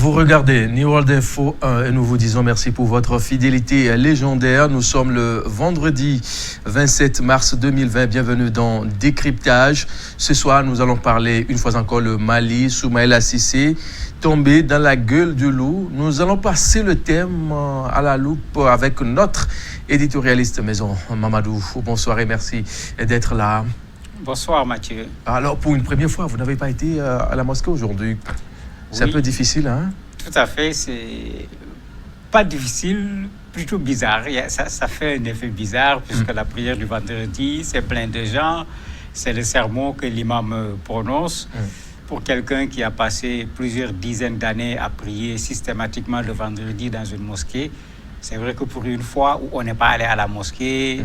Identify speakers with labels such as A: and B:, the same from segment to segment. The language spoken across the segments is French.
A: Vous regardez New World Info 1 et nous vous disons merci pour votre fidélité légendaire. Nous sommes le vendredi 27 mars 2020. Bienvenue dans Décryptage. Ce soir, nous allons parler une fois encore le Mali. Soumaïla Cissé, tombé dans la gueule du loup. Nous allons passer le thème à la loupe avec notre éditorialiste maison, Mamadou. Bonsoir et merci d'être là.
B: Bonsoir Mathieu.
A: Alors, pour une première fois, vous n'avez pas été à la mosquée aujourd'hui. C'est un peu difficile, hein?
B: Tout à fait, c'est pas difficile, plutôt bizarre. Ça fait un effet bizarre puisque la prière du vendredi, c'est plein de gens. C'est le sermon que l'imam prononce. Pour quelqu'un qui a passé plusieurs dizaines d'années à prier systématiquement le vendredi dans une mosquée, c'est vrai que pour une fois où on n'est pas allé à la mosquée,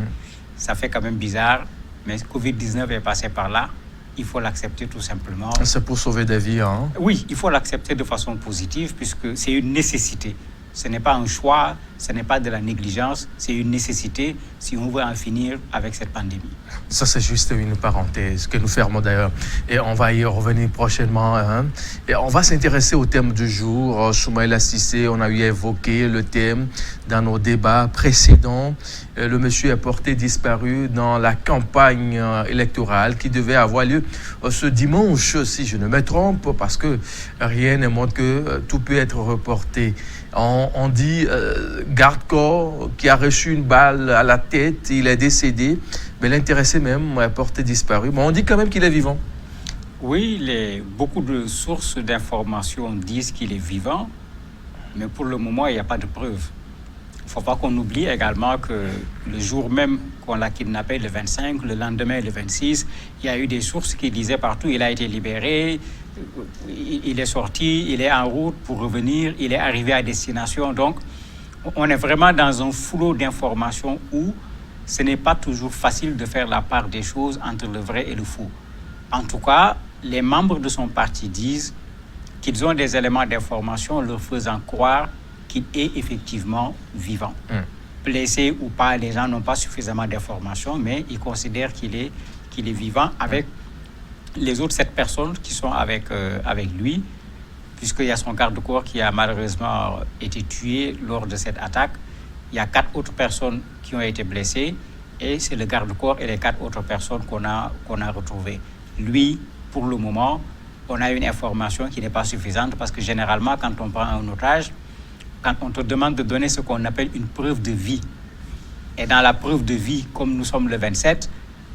B: ça fait quand même bizarre. Mais Covid-19 est passé par là. Il faut l'accepter tout simplement.
A: C'est pour sauver des vies, hein?
B: Oui, il faut l'accepter de façon positive puisque c'est une nécessité. Ce n'est pas un choix, ce n'est pas de la négligence, c'est une nécessité si on veut en finir avec cette pandémie.
A: Ça, c'est juste une parenthèse que nous fermons d'ailleurs. Et on va y revenir prochainement, hein? Et on va s'intéresser au thème du jour. Soumaïla Cissé, on a eu évoqué le thème dans nos débats précédents. Le monsieur est porté disparu dans la campagne électorale qui devait avoir lieu ce dimanche, si je ne me trompe, parce que rien ne montre que tout peut être reporté. On dit garde-corps qui a reçu une balle à la tête, il est décédé, mais l'intéressé même est porté disparu. Mais on dit quand même qu'il est vivant.
B: Oui, beaucoup de sources d'informations disent qu'il est vivant, mais pour le moment, il n'y a pas de preuves. Il ne faut pas qu'on oublie également que le jour même qu'on l'a kidnappé, le 25, le lendemain, le 26, il y a eu des sources qui disaient partout il a été libéré, il est sorti, il est en route pour revenir, il est arrivé à destination. Donc, on est vraiment dans un flot d'informations où ce n'est pas toujours facile de faire la part des choses entre le vrai et le faux. En tout cas, les membres de son parti disent qu'ils ont des éléments d'information leur faisant croire qu'il est effectivement vivant. Blessé ou pas, les gens n'ont pas suffisamment d'informations, mais ils considèrent qu'il est vivant avec les autres 7 personnes qui sont avec lui, puisqu'il y a son garde-corps qui a malheureusement été tué lors de cette attaque. Il y a 4 autres personnes qui ont été blessées et c'est le garde-corps et les 4 autres personnes qu'on a retrouvées. Lui, pour le moment, on a une information qui n'est pas suffisante parce que généralement, quand on prend un otage, quand on te demande de donner ce qu'on appelle une preuve de vie, et dans la preuve de vie, comme nous sommes le 27,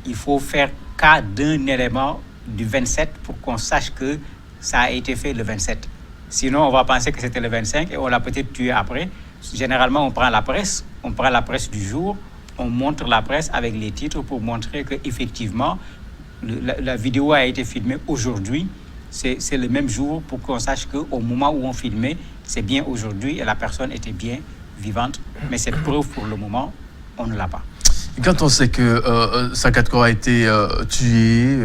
B: il faut faire cas d'un élément du 27 pour qu'on sache que ça a été fait le 27. Sinon, on va penser que c'était le 25 et on l'a peut-être tué après. Généralement, on prend la presse du jour, on montre la presse avec les titres pour montrer qu'effectivement, la vidéo a été filmée aujourd'hui. C'est le même jour pour qu'on sache qu'au moment où on filmait, c'est bien aujourd'hui et la personne était bien vivante. Mais cette preuve, pour le moment, on ne l'a pas.
A: Quand on sait que Sakatko a été tué,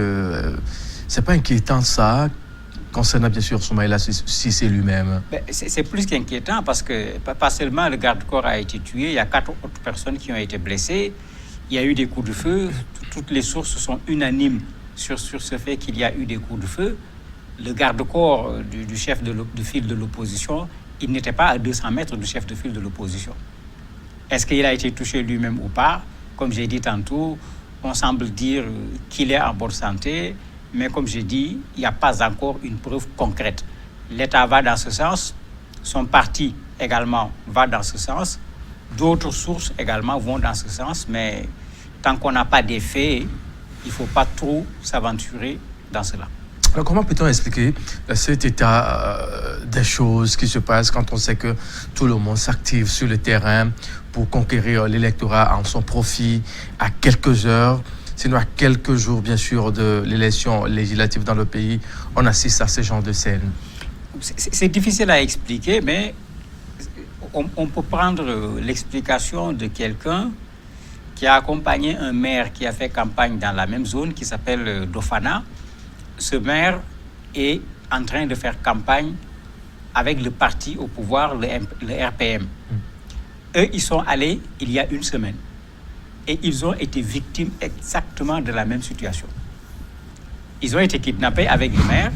A: c'est pas inquiétant ça, concernant bien sûr Soumaïla Cissé lui-même?
B: C'est plus qu'inquiétant parce que pas seulement le garde-corps a été tué, il y a 4 autres personnes qui ont été blessées, il y a eu des coups de feu, toutes les sources sont unanimes sur ce fait qu'il y a eu des coups de feu. Le garde-corps du chef de file de l'opposition, il n'était pas à 200 mètres du chef de file de l'opposition. Est-ce qu'il a été touché lui-même ou pas? Comme j'ai dit tantôt, on semble dire qu'il est en bonne santé, mais comme j'ai dit, il n'y a pas encore une preuve concrète. L'État va dans ce sens, son parti également va dans ce sens, d'autres sources également vont dans ce sens, mais tant qu'on n'a pas des faits, il ne faut pas trop s'aventurer dans cela.
A: Alors, comment peut-on expliquer cet état des choses qui se passe quand on sait que tout le monde s'active sur le terrain pour conquérir l'électorat en son profit à quelques heures, sinon à quelques jours, bien sûr, de l'élection législative dans le pays, on assiste à ce genre de scène?
B: C'est difficile à expliquer, mais on peut prendre l'explication de quelqu'un qui a accompagné un maire qui a fait campagne dans la même zone, qui s'appelle Dofana. Ce maire est en train de faire campagne avec le parti au pouvoir, le RPM. Eux, ils sont allés il y a une semaine et ils ont été victimes exactement de la même situation. Ils ont été kidnappés avec le maire.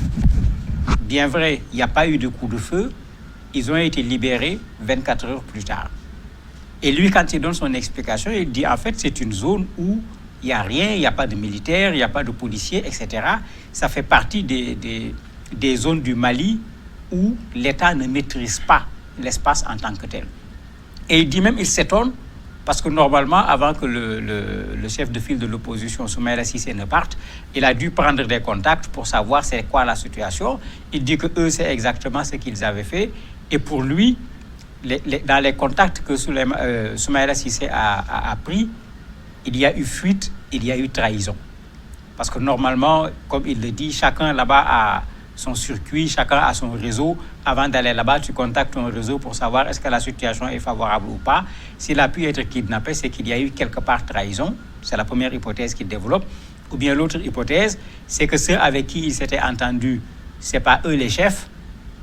B: Bien vrai, il n'y a pas eu de coup de feu, ils ont été libérés 24 heures plus tard. Et lui, quand il donne son explication, il dit en fait c'est une zone où il n'y a rien, il n'y a pas de militaires, il n'y a pas de policiers, etc. Ça fait partie des zones du Mali où l'État ne maîtrise pas l'espace en tant que tel. Et il dit même, il s'étonne, parce que normalement, avant que le chef de file de l'opposition, Soumaïla Cissé, ne parte, il a dû prendre des contacts pour savoir c'est quoi la situation. Il dit que eux, c'est exactement ce qu'ils avaient fait. Et pour lui, dans les contacts que Soumaïla Cissé a pris, il y a eu fuite, il y a eu trahison. Parce que normalement, comme il le dit, chacun là-bas a son circuit, chacun a son réseau. Avant d'aller là-bas, tu contactes ton réseau pour savoir est-ce que la situation est favorable ou pas. S'il a pu être kidnappé, c'est qu'il y a eu quelque part trahison. C'est la première hypothèse qu'il développe. Ou bien l'autre hypothèse, c'est que ceux avec qui il s'était entendu, ce n'est pas eux les chefs.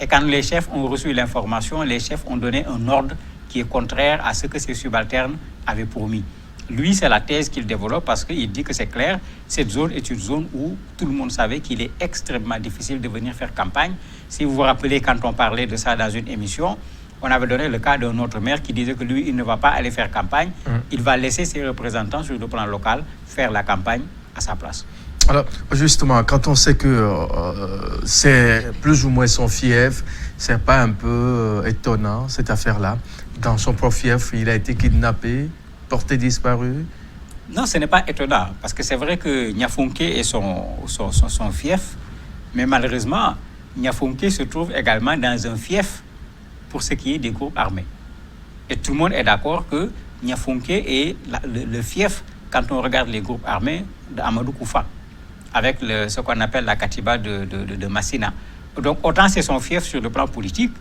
B: Et quand les chefs ont reçu l'information, les chefs ont donné un ordre qui est contraire à ce que ses subalternes avaient promis. Lui, c'est la thèse qu'il développe parce qu'il dit que c'est clair, cette zone est une zone où tout le monde savait qu'il est extrêmement difficile de venir faire campagne. Si vous vous rappelez, quand on parlait de ça dans une émission, on avait donné le cas d'un autre maire qui disait que lui, il ne va pas aller faire campagne. Il va laisser ses représentants sur le plan local faire la campagne à sa place.
A: Alors, justement, quand on sait que c'est plus ou moins son fief, c'est pas un peu étonnant, cette affaire-là. Dans son propre fief, il a été kidnappé, porté disparu.
B: Non, ce n'est pas étonnant, parce que c'est vrai que Niafounké est son fief, mais malheureusement, Niafounké se trouve également dans un fief pour ce qui est des groupes armés. Et tout le monde est d'accord que Niafounké est le fief, quand on regarde les groupes armés, d'Amadou Koufa, avec ce qu'on appelle la Katiba de Massina. Donc autant c'est son fief sur le plan politique,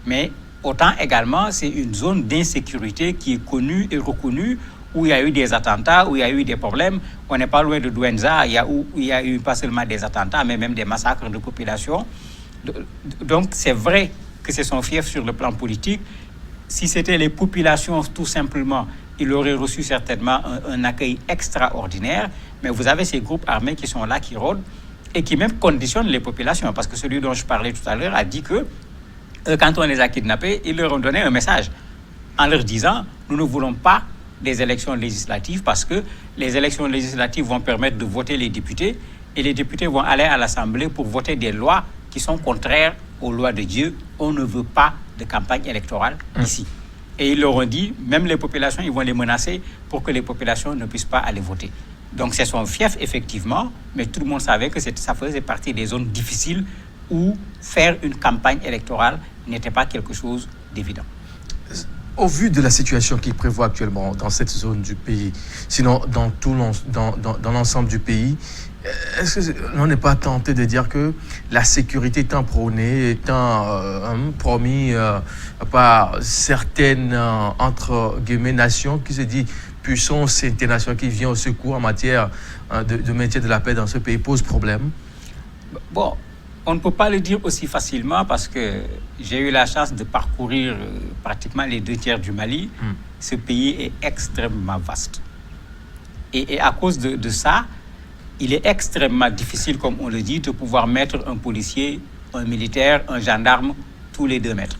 B: mais autant également c'est une zone d'insécurité qui est connue et reconnue, où il y a eu des attentats, où il y a eu des problèmes. On n'est pas loin de Douenza, où il y a eu pas seulement des attentats, mais même des massacres de population. Donc c'est vrai que c'est son fief sur le plan politique. Si c'était les populations tout simplement, il aurait reçu certainement un accueil extraordinaire. Mais vous avez ces groupes armés qui sont là, qui rôdent, et qui même conditionnent les populations. Parce que celui dont je parlais tout à l'heure a dit que quand on les a kidnappés, ils leur ont donné un message en leur disant « Nous ne voulons pas des élections législatives parce que les élections législatives vont permettre de voter les députés et les députés vont aller à l'Assemblée pour voter des lois qui sont contraires aux lois de Dieu. On ne veut pas de campagne électorale ici. » Et ils leur ont dit, même les populations, ils vont les menacer pour que les populations ne puissent pas aller voter. Donc c'est son fief, effectivement, mais tout le monde savait que ça faisait partie des zones difficiles où faire une campagne électorale n'était pas quelque chose d'évident.
A: Au vu de la situation qui prévoit actuellement dans cette zone du pays, sinon dans l'ensemble du pays, est-ce qu'on n'est pas tenté de dire que la sécurité étant prônée, étant promis par certaines, entre guillemets, nations qui se disent puissance internationale qui vient au secours en matière de maintien de la paix dans ce pays, pose problème?
B: Bon, on ne peut pas le dire aussi facilement parce que j'ai eu la chance de parcourir pratiquement les 2 tiers du Mali. Ce pays est extrêmement vaste. Et à cause de ça, il est extrêmement difficile, comme on le dit, de pouvoir mettre un policier, un militaire, un gendarme tous les 2 mètres.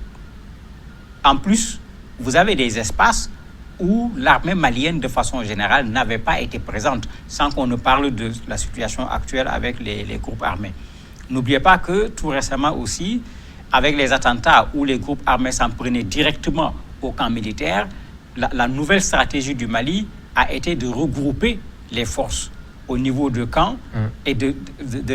B: En plus, vous avez des espaces où l'armée malienne, de façon générale, n'avait pas été présente, sans qu'on ne parle de la situation actuelle avec les groupes armés. N'oubliez pas que tout récemment aussi, avec les attentats où les groupes armés s'en prenaient directement au camp militaire, la nouvelle stratégie du Mali a été de regrouper les forces au niveau de camps et de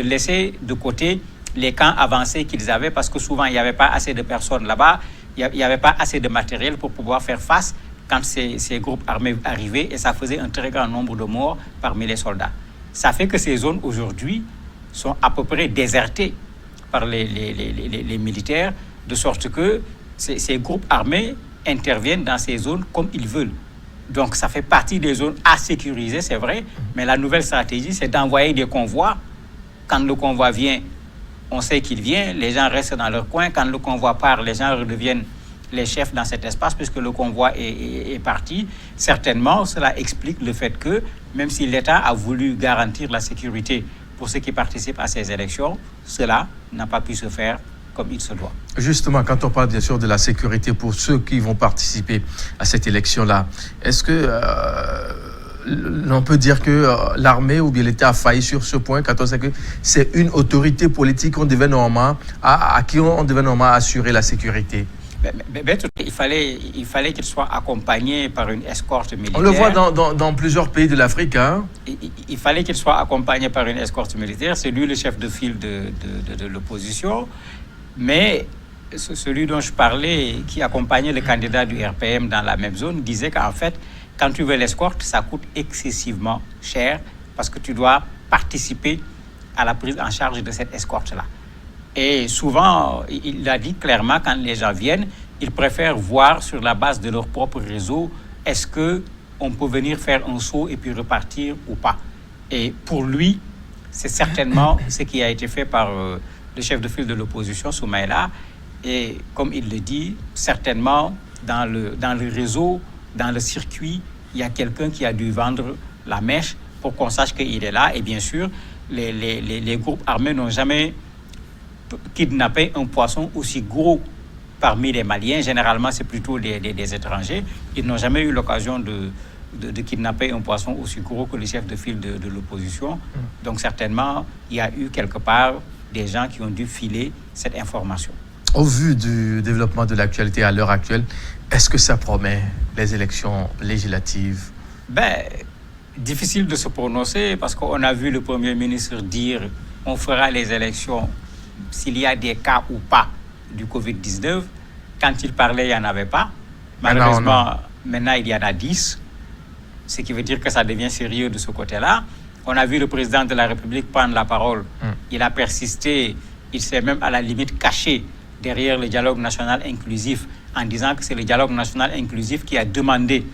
B: laisser de côté les camps avancés qu'ils avaient parce que souvent il n'y avait pas assez de personnes là-bas, il n'y avait pas assez de matériel pour pouvoir faire face quand ces groupes armés arrivaient et ça faisait un très grand nombre de morts parmi les soldats. Ça fait que ces zones aujourd'hui sont à peu près désertées par les militaires, de sorte que ces groupes armés interviennent dans ces zones comme ils veulent. Donc ça fait partie des zones à sécuriser, c'est vrai, mais la nouvelle stratégie, c'est d'envoyer des convois. Quand le convoi vient, on sait qu'il vient, les gens restent dans leur coin. Quand le convoi part, les gens redeviennent les chefs dans cet espace puisque le convoi est parti. Certainement, cela explique le fait que, même si l'État a voulu garantir la sécurité pour ceux qui participent à ces élections, cela n'a pas pu se faire comme il se doit.
A: Justement, quand on parle bien sûr de la sécurité pour ceux qui vont participer à cette élection-là, est-ce que l'on peut dire que l'armée ou bien l'État a failli sur ce point quand on sait que c'est une autorité politique à qui on devait normalement assurer la sécurité?
B: Il fallait qu'il soit accompagné par une escorte militaire.
A: On le voit dans plusieurs pays de l'Afrique. Hein?
B: Il fallait qu'il soit accompagné par une escorte militaire. C'est lui le chef de file de l'opposition. Mais celui dont je parlais, qui accompagnait le candidat du RPM dans la même zone, disait qu'en fait, quand tu veux l'escorte, ça coûte excessivement cher parce que tu dois participer à la prise en charge de cette escorte-là. Et souvent, il a dit clairement, quand les gens viennent, ils préfèrent voir sur la base de leur propre réseau, est-ce qu'on peut venir faire un saut et puis repartir ou pas. Et pour lui, c'est certainement ce qui a été fait par le chef de file de l'opposition, Soumaïla. Et comme il le dit, certainement, dans le réseau, dans le circuit, il y a quelqu'un qui a dû vendre la mèche pour qu'on sache qu'il est là. Et bien sûr, les groupes armés n'ont jamais kidnappé un poisson aussi gros parmi les Maliens. Généralement, c'est plutôt des étrangers. Ils n'ont jamais eu l'occasion de kidnapper un poisson aussi gros que le chef de file de l'opposition. Donc, certainement, il y a eu quelque part des gens qui ont dû filer cette information.
A: Au vu du développement de l'actualité à l'heure actuelle, est-ce que ça promet les élections législatives?
B: Difficile de se prononcer parce qu'on a vu le Premier ministre dire on fera les élections s'il y a des cas ou pas du Covid-19. Quand il parlait, il n'y en avait pas. Malheureusement, maintenant, il y en a 10, ce qui veut dire que ça devient sérieux de ce côté-là. On a vu le président de la République prendre la parole. Il a persisté, il s'est même à la limite caché derrière le dialogue national inclusif en disant que c'est le dialogue national inclusif qui a demandé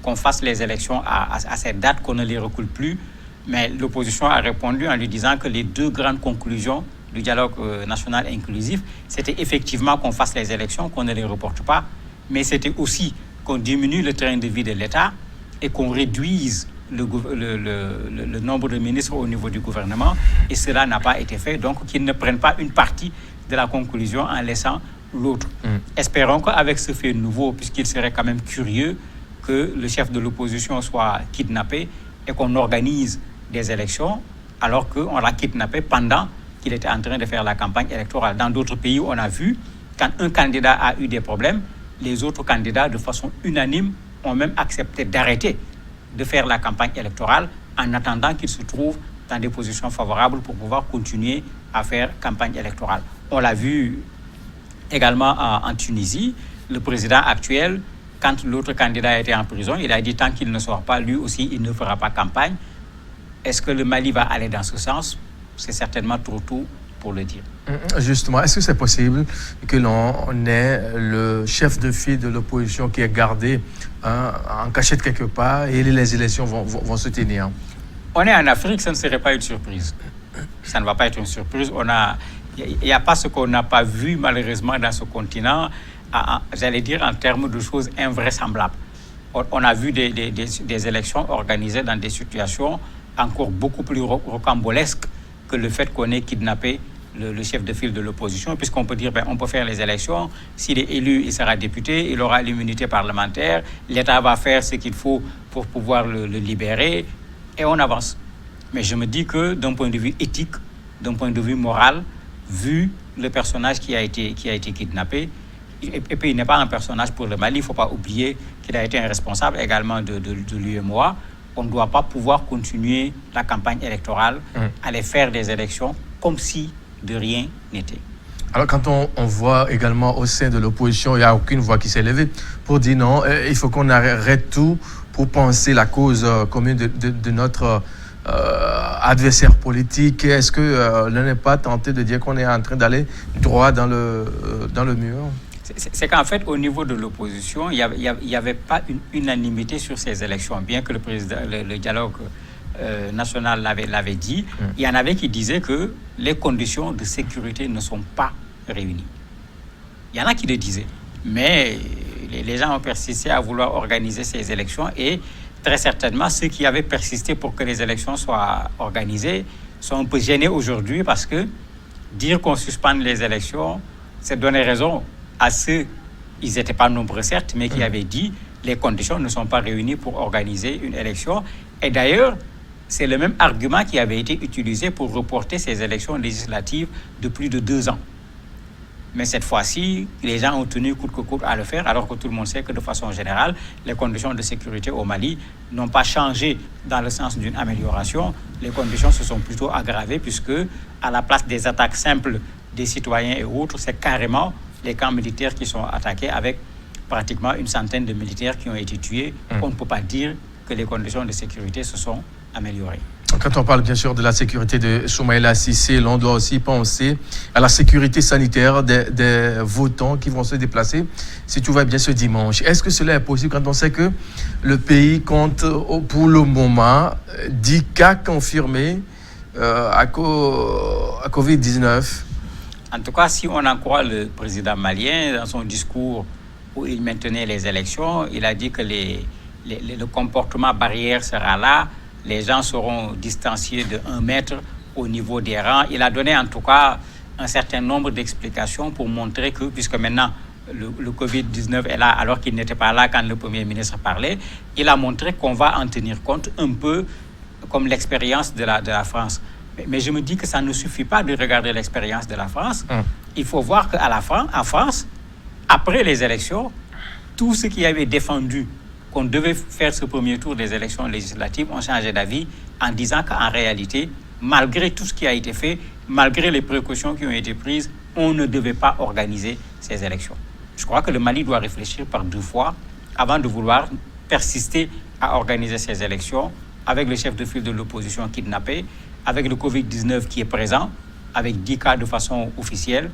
B: qu'on fasse les élections à cette date, qu'on ne les recule plus. Mais l'opposition a répondu en lui disant que les deux grandes conclusions du dialogue national inclusif, c'était effectivement qu'on fasse les élections, qu'on ne les reporte pas, mais c'était aussi qu'on diminue le train de vie de l'État et qu'on réduise le nombre de ministres au niveau du gouvernement. Et cela n'a pas été fait, donc qu'ils ne prennent pas une partie de la conclusion en laissant l'autre. Espérons qu'avec ce fait nouveau, puisqu'il serait quand même curieux que le chef de l'opposition soit kidnappé et qu'on organise des élections alors qu'on l'a kidnappé pendant qu'il était en train de faire la campagne électorale. Dans d'autres pays, on a vu, quand un candidat a eu des problèmes, les autres candidats, de façon unanime, ont même accepté d'arrêter de faire la campagne électorale en attendant qu'ils se trouvent dans des positions favorables pour pouvoir continuer à faire campagne électorale. On l'a vu également en Tunisie. Le président actuel, quand l'autre candidat était en prison, il a dit tant qu'il ne sort pas, lui aussi, il ne fera pas campagne. Est-ce que le Mali va aller dans ce sens? C'est certainement trop tôt pour le dire.
A: Justement, est-ce que c'est possible que l'on ait le chef de file de l'opposition qui est gardé en cachette quelque part et les élections vont se tenir?
B: On est en Afrique, ça ne serait pas une surprise. Ça ne va pas être une surprise. Il n'y a pas ce qu'on n'a pas vu malheureusement dans ce continent, j'allais dire en termes de choses invraisemblables. On a vu des élections organisées dans des situations encore beaucoup plus rocambolesques que le fait qu'on ait kidnappé le chef de file de l'opposition, puisqu'on peut dire on peut faire les élections, s'il est élu, il sera député, il aura l'immunité parlementaire, l'État va faire ce qu'il faut pour pouvoir le libérer, et on avance. Mais je me dis que d'un point de vue éthique, d'un point de vue moral, vu le personnage qui a été kidnappé, et puis il n'est pas un personnage pour le Mali, il ne faut pas oublier qu'il a été un responsable également de l'UEMOA. On ne doit pas pouvoir continuer la campagne électorale, aller faire des élections comme si de rien n'était.
A: Alors quand on voit également au sein de l'opposition, il n'y a aucune voix qui s'est levée pour dire non, il faut qu'on arrête tout pour penser la cause commune de notre adversaire politique. Est-ce que l'on n'est pas tenté de dire qu'on est en train d'aller droit dans le mur?
B: C'est qu'en fait, au niveau de l'opposition, il n'y avait pas une unanimité sur ces élections, bien que le dialogue national l'avait dit. Il y en avait qui disaient que les conditions de sécurité ne sont pas réunies. Il y en a qui le disaient, mais les gens ont persisté à vouloir organiser ces élections et très certainement, ceux qui avaient persisté pour que les élections soient organisées sont un peu gênés aujourd'hui parce que dire qu'on suspende les élections, c'est donner raison à ceux, ils n'étaient pas nombreux certes, mais qui avaient dit les conditions ne sont pas réunies pour organiser une élection. Et d'ailleurs, c'est le même argument qui avait été utilisé pour reporter ces élections législatives de plus de 2 ans. Mais cette fois-ci, les gens ont tenu coûte que coûte à le faire, alors que tout le monde sait que de façon générale, les conditions de sécurité au Mali n'ont pas changé dans le sens d'une amélioration. Les conditions se sont plutôt aggravées, puisque à la place des attaques simples des citoyens et autres, c'est carrément les camps militaires qui sont attaqués, avec pratiquement une centaine de militaires qui ont été tués. On ne peut pas dire que les conditions de sécurité se sont améliorées.
A: Quand on parle bien sûr de la sécurité de Soumaïla Cissé, on doit aussi penser à la sécurité sanitaire des votants qui vont se déplacer, si tout va bien, ce dimanche. Est-ce que cela est possible quand on sait que le pays compte pour le moment 10 cas confirmés à Covid-19?
B: En tout cas, si on en croit le président malien, dans son discours où il maintenait les élections, il a dit que le comportement barrière sera là. Les gens seront distanciés de 1 mètre au niveau des rangs. Il a donné en tout cas un certain nombre d'explications pour montrer que, puisque maintenant le Covid-19 est là alors qu'il n'était pas là quand le Premier ministre parlait, il a montré qu'on va en tenir compte un peu comme l'expérience de la France. Mais je me dis que ça ne suffit pas de regarder l'expérience de la France. Il faut voir qu'en France, après les élections, tous ceux qui avaient défendu qu'on devait faire ce premier tour des élections législatives ont changé d'avis en disant qu'en réalité, malgré tout ce qui a été fait, malgré les précautions qui ont été prises, on ne devait pas organiser ces élections. Je crois que le Mali doit réfléchir par 2 fois avant de vouloir persister à organiser ces élections avec le chef de file de l'opposition kidnappé, avec le Covid-19 qui est présent, avec 10 cas de façon officielle.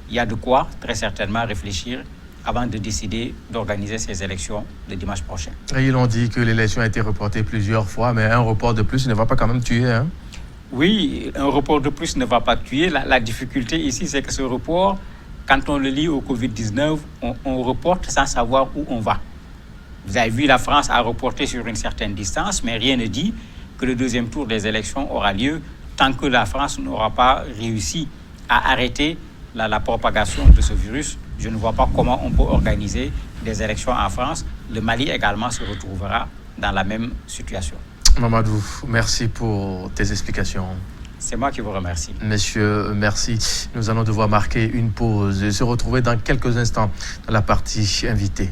B: Il y a de quoi très certainement réfléchir avant de décider d'organiser ces élections le dimanche prochain.
A: Et ils ont dit que l'élection a été reportée plusieurs fois, mais un report de plus ne va pas quand même tuer, hein?
B: Oui, un report de plus ne va pas tuer. La difficulté ici, c'est que ce report, quand on le lie au Covid-19, on reporte sans savoir où on va. Vous avez vu, la France a reporté sur une certaine distance, mais rien ne dit que le 2e tour des élections aura lieu tant que la France n'aura pas réussi à arrêter la propagation de ce virus. Je ne vois pas comment on peut organiser des élections en France. Le Mali également se retrouvera dans la même situation.
A: Mamadou, merci pour tes explications.
B: C'est moi qui vous remercie.
A: Messieurs, merci. Nous allons devoir marquer une pause et se retrouver dans quelques instants dans la partie invitée.